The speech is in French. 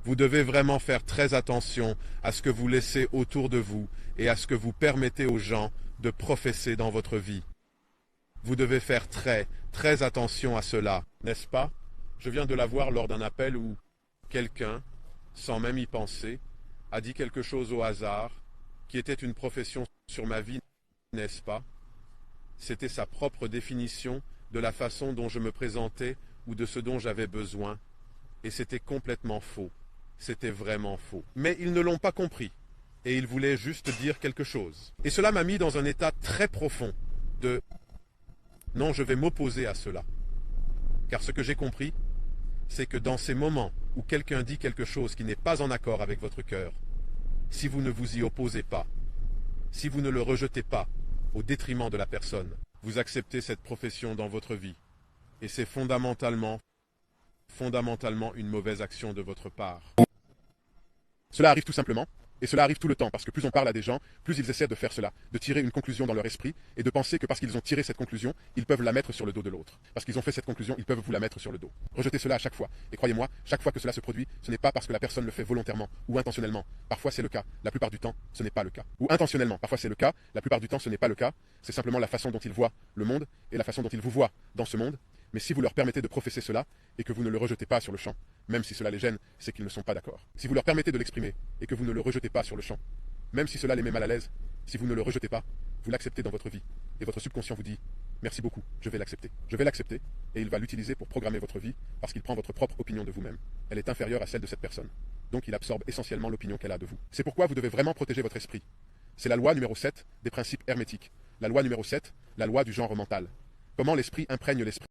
Vous devez vraiment faire très attention à ce que vous laissez autour de vous et à ce que vous permettez aux gens de professer dans votre vie. Vous devez faire très attention à cela, n'est-ce pas? Je viens de la voir lors d'un appel où quelqu'un, sans même y penser, a dit quelque chose au hasard, qui était une profession sur ma vie, n'est-ce pas? C'était sa propre définition de la façon dont je me présentais ou de ce dont j'avais besoin, et c'était complètement faux. C'était vraiment faux. Mais ils ne l'ont pas compris, et ils voulaient juste dire quelque chose. Et cela m'a mis dans un état très profond de « non, je vais m'opposer à cela ». Car ce que j'ai compris, c'est que dans ces moments où quelqu'un dit quelque chose qui n'est pas en accord avec votre cœur, si vous ne vous y opposez pas, si vous ne le rejetez pas au détriment de la personne, vous acceptez cette profession dans votre vie. Et c'est fondamentalement une mauvaise action de votre part. Cela arrive tout simplement, et cela arrive tout le temps, parce que plus on parle à des gens, plus ils essaient de faire cela, de tirer une conclusion dans leur esprit, et de penser que parce qu'ils ont tiré cette conclusion, ils peuvent la mettre sur le dos de l'autre. Parce qu'ils ont fait cette conclusion, ils peuvent vous la mettre sur le dos. Rejetez cela à chaque fois. Et croyez-moi, chaque fois que cela se produit, ce n'est pas parce que la personne le fait volontairement ou intentionnellement. Parfois c'est le cas, la plupart du temps, ce n'est pas le cas. Ou intentionnellement, parfois c'est le cas, la plupart du temps, ce n'est pas le cas. C'est simplement la façon dont ils voient le monde, et la façon dont ils vous voient dans ce monde. Mais si vous leur permettez de professer cela, et que vous ne le rejetez pas sur le champ, même si cela les gêne, c'est qu'ils ne sont pas d'accord. Si vous leur permettez de l'exprimer, et que vous ne le rejetez pas sur le champ, même si cela les met mal à l'aise, si vous ne le rejetez pas, vous l'acceptez dans votre vie. Et votre subconscient vous dit « Merci beaucoup, je vais l'accepter. Je vais l'accepter » et il va l'utiliser pour programmer votre vie parce qu'il prend votre propre opinion de vous-même. Elle est inférieure à celle de cette personne. Donc il absorbe essentiellement l'opinion qu'elle a de vous. C'est pourquoi vous devez vraiment protéger votre esprit. C'est la loi numéro 7 des principes hermétiques. La loi numéro 7, la loi du genre mental. Comment l'esprit imprègne l'esprit.